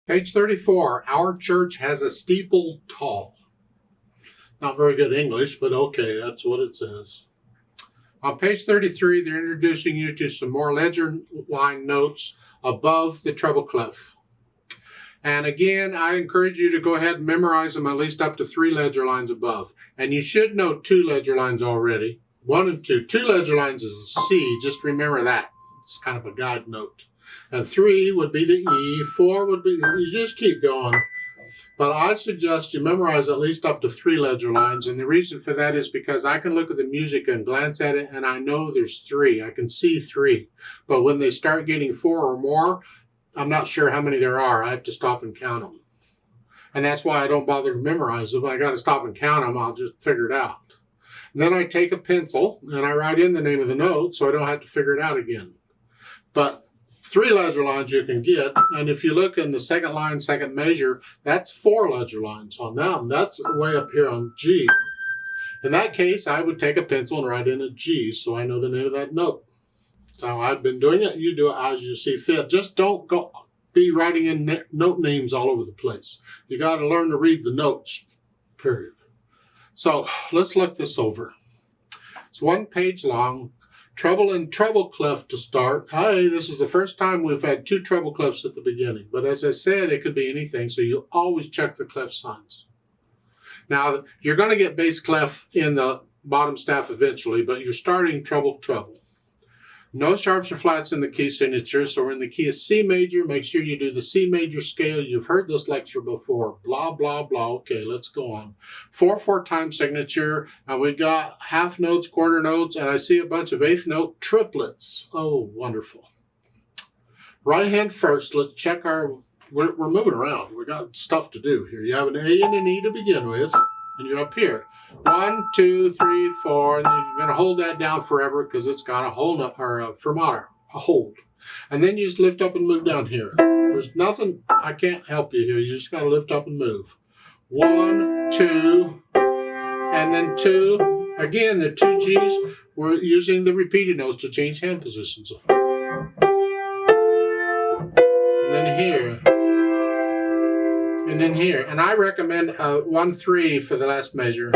Page 34, our church has a steeple tall. Not very good English, but okay, that's what it says. On page 33, they're introducing you to some more ledger line notes above the treble clef. And again, I encourage you to go ahead and memorize them at least up to 3 ledger lines above. And you should know 2 ledger lines already. 1 and 2. 2 ledger lines is a C, just remember that. It's kind of a guide note. And 3 would be the E, 4 would be, you just keep going. But I suggest you memorize at least up to 3 ledger lines. And the reason for that is because I can look at the music and glance at it and I know there's 3. I can see 3. But when they start getting 4 or more, I'm not sure how many there are. I have to stop and count them. And that's why I don't bother to memorize them. I got to stop and count them. I'll just figure it out. And then I take a pencil and I write in the name of the note so I don't have to figure it out again. But 3 ledger lines you can get, and if you look in the second line, second measure, that's 4 ledger lines on them. That's way up here on G. In that case, I would take a pencil and write in a G so I know the name of that note. So I've been doing it. You do it as you see fit. Just don't be writing in note names all over the place. You got to learn to read the notes, period. So let's look this over. It's 1 page long. Treble and treble clef to start. Hey, this is the first time we've had 2 treble clefs at the beginning. But as I said, it could be anything, so you always check the clef signs. Now, you're going to get bass clef in the bottom staff eventually, but you're starting treble, treble. No sharps or flats in the key signature, so we're in the key of C major. Make sure you do the C major scale. You've heard this lecture before. Blah, blah, blah. Okay, let's go on. 4/4 time signature. And we got half notes, quarter notes, and I see a bunch of 8th note triplets. Oh, wonderful. Right hand first. Let's check our... We're moving around. We got stuff to do here. You have an A and an E to begin with, and you're up here. 1, 2, 3, 4, and then you're going to hold that down forever because it's got a hold or a fermata, a hold. And then you just lift up and move down here. There's nothing, I can't help you here. You just got to lift up and move. 1, 2, and then 2. Again, the 2 G's, we're using the repeated notes to change hand positions. And then here. And then here. And I recommend 1, 3 for the last measure.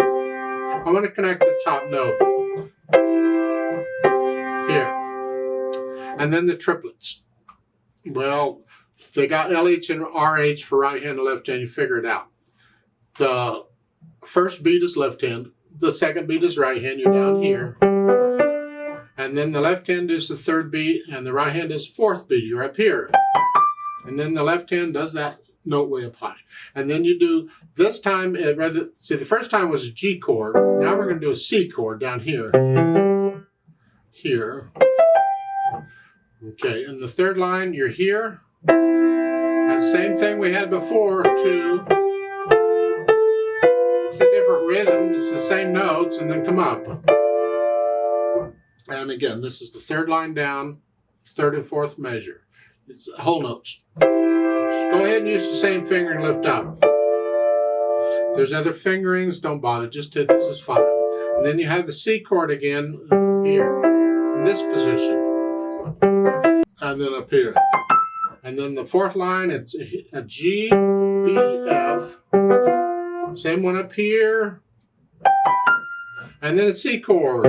I want to connect the top note here. And then the triplets. Well, they got LH and RH for right hand and left hand. You figure it out. The first beat is left hand. The second beat is right hand. You're down here. And then the left hand is the 3rd beat. And the right hand is the 4th beat. You're up here. And then the left hand does that note way up high. And then you do, this time, see, the first time was a G chord. Now we're going to do a C chord down here. Here. Okay, and the 3rd line, you're here. And same thing we had before, 2. It's a different rhythm. It's the same notes, and then come up. And again, this is the 3rd line down, 3rd and 4th measure. It's whole notes. Just go ahead and use the same finger and lift up. If there's other fingerings, don't bother. Just hit this is fine. And then you have the C chord again here in this position. And then up here. And then the 4th line, it's a G, B, F. Same one up here. And then a C chord.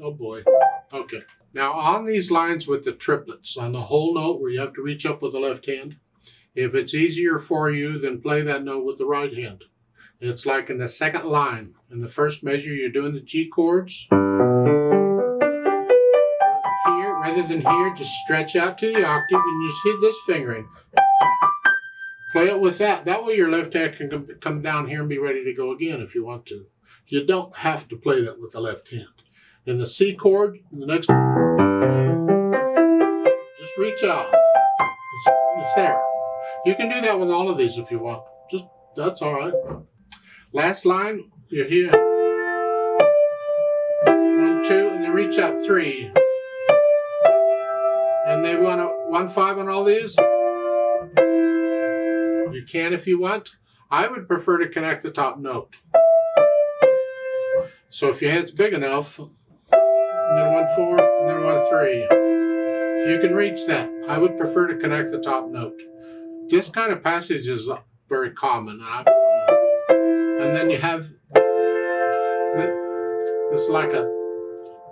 Oh boy. Okay. Now on these lines with the triplets, on the whole note where you have to reach up with the left hand, if it's easier for you, then play that note with the right hand. It's like in the 2nd line. In the 1st measure, you're doing the G chords. Here, rather than here, just stretch out to the octave and just hit this fingering. Play it with that. That way your left hand can come down here and be ready to go again if you want to. You don't have to play that with the left hand. In the C chord, in the next one, just reach out. It's there. You can do that with all of these if you want. Just, that's all right. Last line, you're here. 1, 2, and then reach up 3. And they want a 1, 5 on all these. You can if you want. I would prefer to connect the top note. So if your hand's big enough, and then 1, 4, and then 1, 3. If you can reach that, I would prefer to connect the top note. This kind of passage is very common. And then you have, it's like a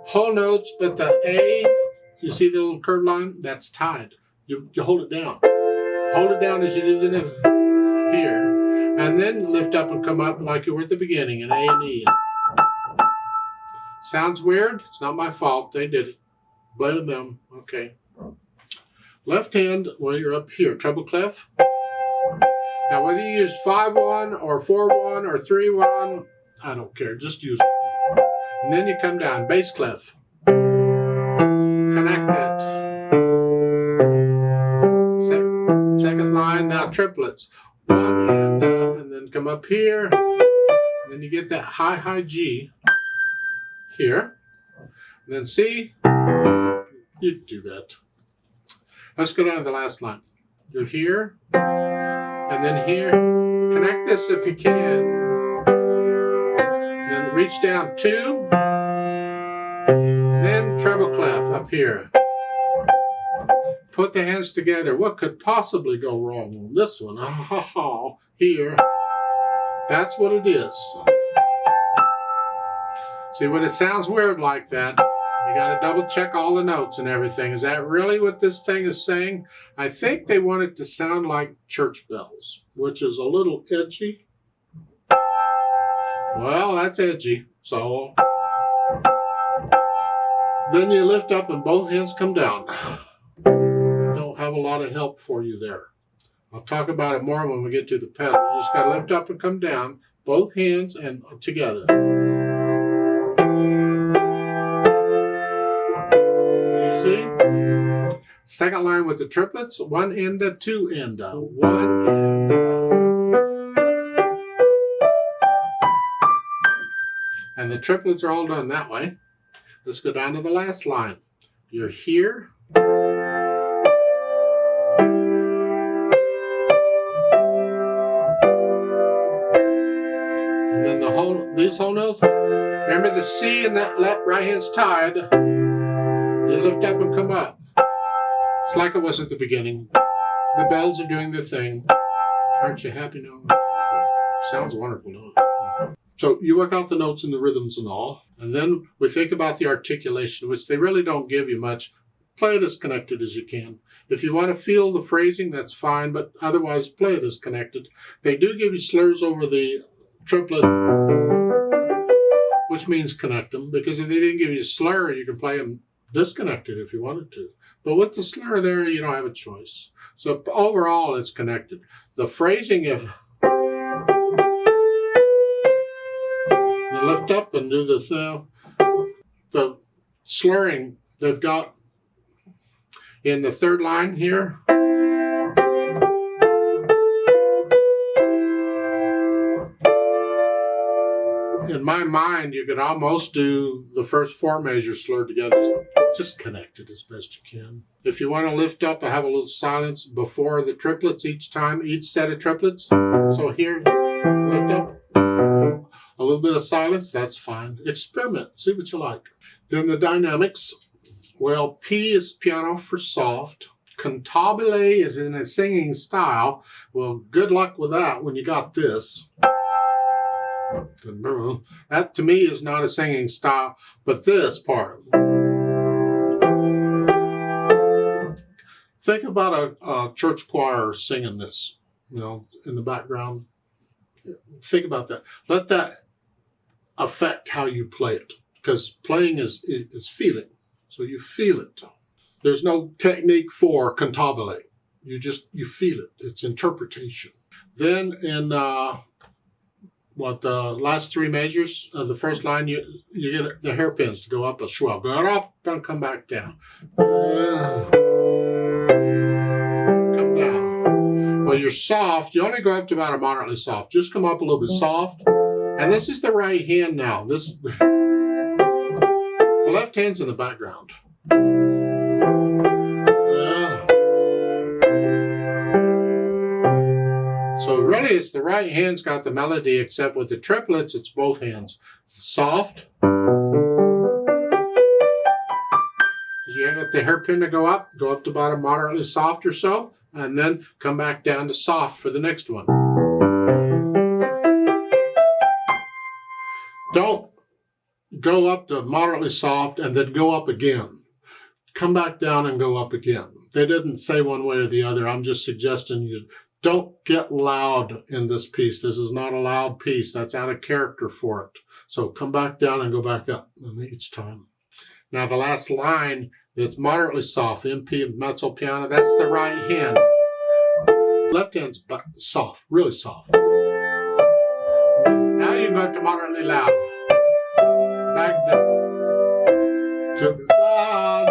whole notes, but the A, you see the little curved line? That's tied. You hold it down. Hold it down as you do the next here. And then lift up and come up like you were at the beginning, an A and E. Sounds weird? It's not my fault. They did it. Blame them. Okay. Left hand, well, you're up here. Treble clef. Now, whether you use 5-1 or 4-1 or 3-1, I don't care. Just use it. And then you come down. Bass clef. Connect it. Second line, now triplets. One and then come up here. And then you get that high G here. And then C. You do that. Let's go down to the last line. You're here. And then here. Connect this if you can. Then reach down 2. Then treble clef up here. Put the hands together. What could possibly go wrong on this one? Oh, here. That's what it is. See, when it sounds weird like that, you got to double check all the notes and everything. Is that really what this thing is saying? I think they want it to sound like church bells, which is a little edgy. Well, that's edgy. So then you lift up and both hands come down. Have a lot of help for you there. I'll talk about it more when we get to the pedal. You just got to lift up and come down, both hands and together. You see? Second line with the triplets, 1 enda, 2 enda, 1 enda. And the triplets are all done that way. Let's go down to the last line. You're here. These whole notes. Remember the C and that right hand's tied. You lift up and come up. It's like it was at the beginning. The bells are doing their thing. Aren't you happy now? Sounds wonderful, don't it? So you work out the notes and the rhythms and all. And then we think about the articulation, which they really don't give you much. Play it as connected as you can. If you want to feel the phrasing, that's fine. But otherwise, play it as connected. They do give you slurs over the triplet, which means connect them, because if they didn't give you a slur, you could play them disconnected if you wanted to. But with the slur there, you don't have a choice. So overall, it's connected. The phrasing, if you lift up and do the slurring they've got in the third line here. In my mind, you could almost do the first 4 measures slurred together. Just connect it as best you can. If you want to lift up and have a little silence before the triplets each time, each set of triplets. So here, lift up. A little bit of silence, that's fine. Experiment, see what you like. Then the dynamics. Well, P is piano for soft. Cantabile is in a singing style. Well, good luck with that when you got this. That to me is not a singing style, but this part. Think about a church choir singing this, in the background. Think about that. Let that affect how you play it, because playing is feeling. So you feel it. There's no technique for cantabile. You feel it. It's interpretation. Then in the last 3 measures of the first line, you get the hairpins to go up a swell. Go up and come back down. Come down. Well, you're soft. You only go up to about a moderately soft. Just come up a little bit soft. And this is the right hand now. The left hand's in the background. So really, it's the right hand's got the melody, except with the triplets, it's both hands. Soft. You have the hairpin to go up to about a moderately soft or so, and then come back down to soft for the next one. Don't go up to moderately soft and then go up again. Come back down and go up again. They didn't say one way or the other. I'm just suggesting you don't get loud in this piece. This is not a loud piece. That's out of character for it. So come back down and go back up each time. Now the last line, it's moderately soft. MP mezzo piano, that's the right hand. Left hand's soft, really soft. Now you go to moderately loud. Back down. To down.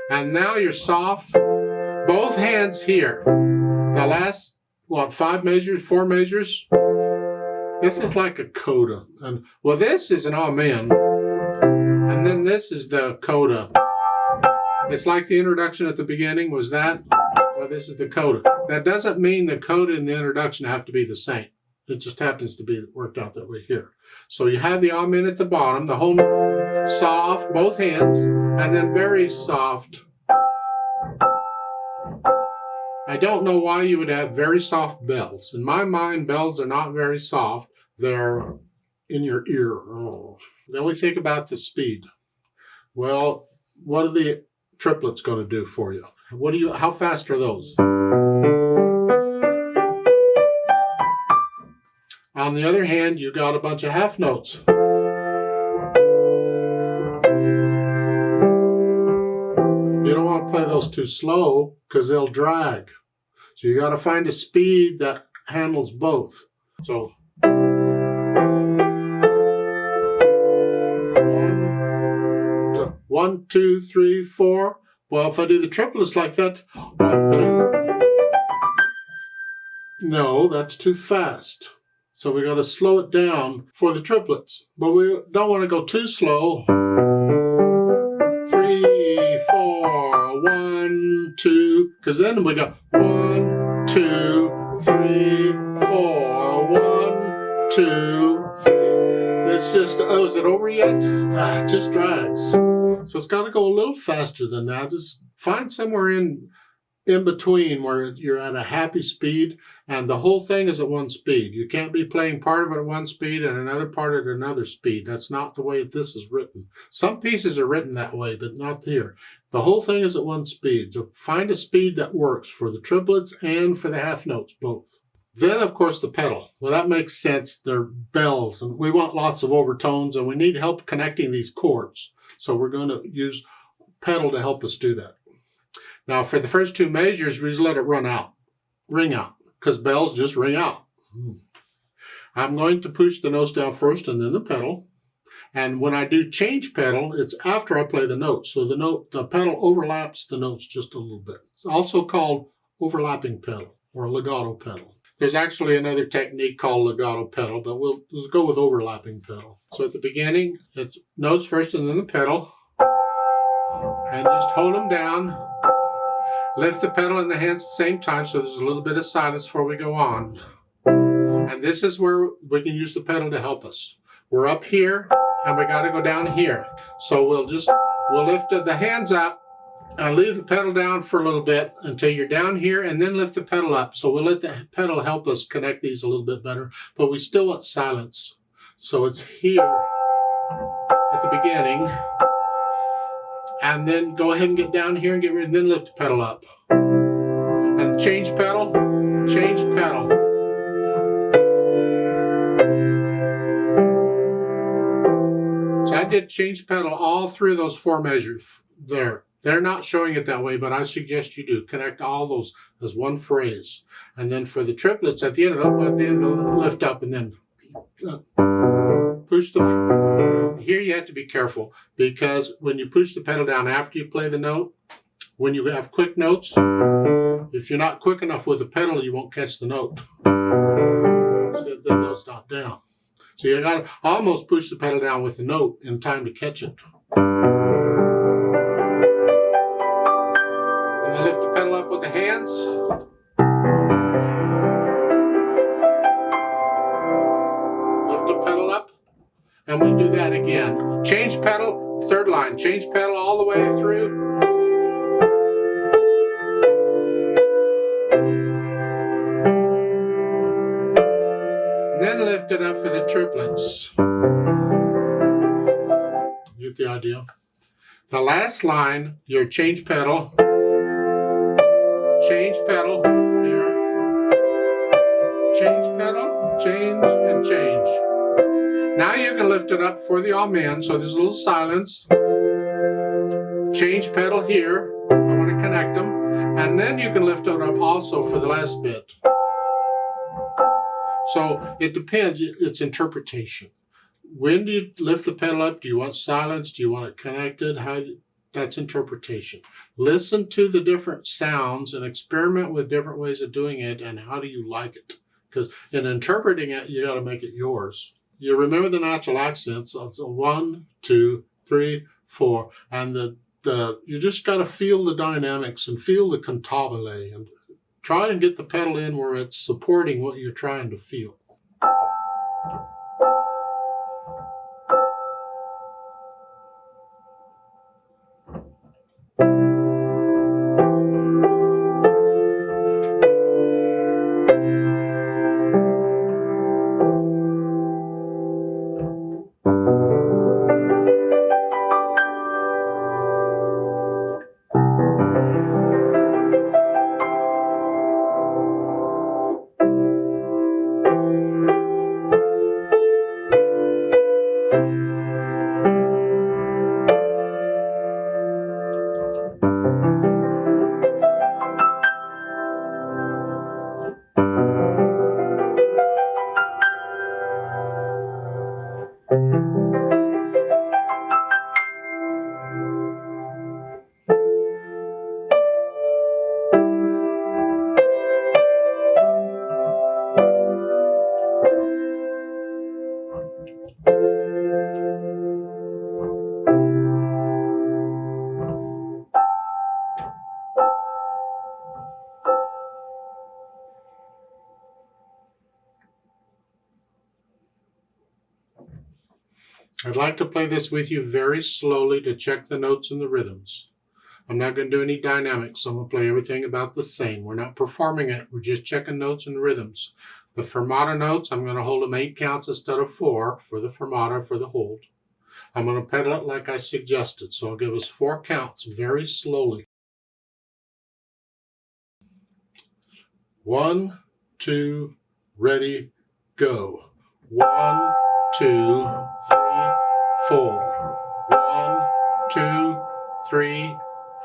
And now you're soft. Both hands here. The last, what, 5 measures, 4 measures? This is like a coda. And well, this is an amen. And then this is the coda. It's like the introduction at the beginning was that. Well, this is the coda. That doesn't mean the coda and the introduction have to be the same. It just happens to be worked out that way here. So you have the amen at the bottom, the whole soft, both hands, and then very soft. I don't know why you would have very soft bells. In my mind, bells are not very soft. They're in your ear. Oh. Then we think about the speed. Well, what are the triplets going to do for you? How fast are those? On the other hand, you got a bunch of half notes. You don't want to play those too slow because they'll drag. So you got to find a speed that handles both. So 1, 2, 3, 4. Well, if I do the triplets like that, 1, 2. No, that's too fast. So we got to slow it down for the triplets. But we don't want to go too slow. 3, 4, 1, 2. Because then we got 1, 2, 3, 4, 1, 2, 3. It's just, oh, is it over yet? It just drags. So it's got to go a little faster than that. Just find somewhere in between where you're at a happy speed and the whole thing is at one speed. You can't be playing part of it at one speed and another part at another speed. That's not the way this is written. Some pieces are written that way, but not here. The whole thing is at one speed. So find a speed that works for the triplets and for the half notes, both. Then, of course, the pedal. Well, that makes sense. They're bells, and we want lots of overtones, and we need help connecting these chords. So we're going to use pedal to help us do that. Now, for the first 2 measures, we just let it ring out, because bells just ring out. I'm going to push the notes down first and then the pedal. And when I do change pedal, it's after I play the notes. So the pedal overlaps the notes just a little bit. It's also called overlapping pedal or legato pedal. There's actually another technique called legato pedal, but let's go with overlapping pedal. So at the beginning, it's notes first and then the pedal. And just hold them down. Lift the pedal in the hands at the same time so there's a little bit of silence before we go on. And this is where we can use the pedal to help us. We're up here and we got to go down here. So we'll lift the hands up and leave the pedal down for a little bit until you're down here and then lift the pedal up. So we'll let the pedal help us connect these a little bit better, but we still want silence. So it's here at the beginning. And then go ahead and get down here and get rid, and then lift the pedal up. And change pedal, change pedal. So I did change pedal all through those 4 measures there. They're not showing it that way, but I suggest you do. Connect all those as one phrase. And then for the triplets, at the end of the lift up and then push the... Here you have to be careful because when you push the pedal down after you play the note, when you have quick notes, if you're not quick enough with the pedal, you won't catch the note. So then they'll stop down. So you got to almost push the pedal down with the note in time to catch it. And then lift the pedal up with the hands. Lift the pedal up. And we do that again. Change pedal, 3rd line. Change pedal all the way through. it up for the triplets. You get the idea? The last line, your change pedal, here, change pedal, change, and change. Now you can lift it up for the amen, so there's a little silence. Change pedal here, I want to connect them, and then you can lift it up also for the last bit. So it depends, it's interpretation. When do you lift the pedal up? Do you want silence? Do you want it connected? That's interpretation. Listen to the different sounds and experiment with different ways of doing it, and how do you like it? Because in interpreting it, you got to make it yours. You remember the natural accents. It's a 1, 2, 3, 4, and you just got to feel the dynamics and feel the cantabile and try and get the pedal in where it's supporting what you're trying to feel. I'd like to play this with you very slowly to check the notes and the rhythms. I'm not going to do any dynamics, so I'm going to play everything about the same. We're not performing it, we're just checking notes and rhythms. The fermata notes, I'm going to hold them 8 counts instead of 4 for the fermata, for the hold. I'm going to pedal it like I suggested, so I'll give us 4 counts very slowly. 1, 2, ready, go. 1, 2, 3, 4. 1, 2, 3,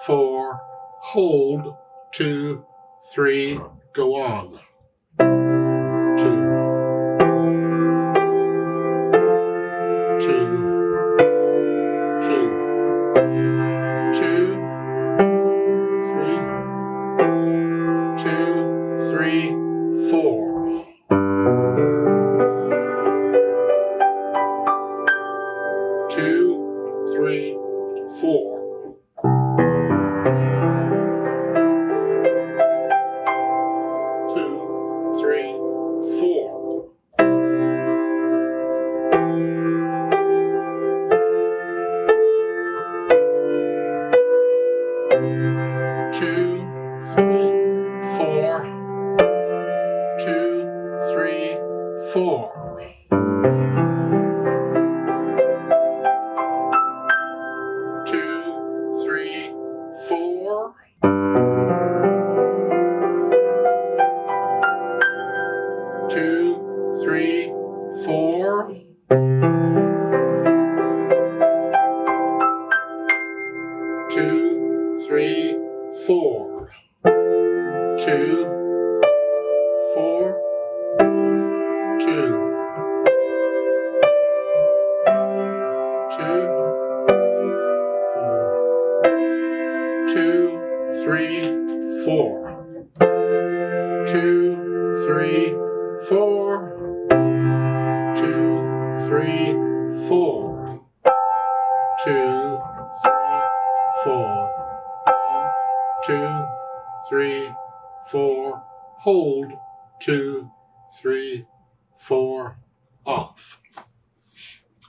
4. Hold. 2, 3. Go on. 2, 2, 2, 2, 3, 2, 3, 4. 2, 3, 4. 2, 3, 4. 2, 3, 4. 2, 3, 4. 2, 3, 4. 2, 3, 4. 2, 3, 4. 2, 4. 2, 2, 2, 3, 4. 2, 3, 4. 2, 3, 4. 2, 3, 4. 1, 2, 3, 4. Hold. 2, 3, 4. Off.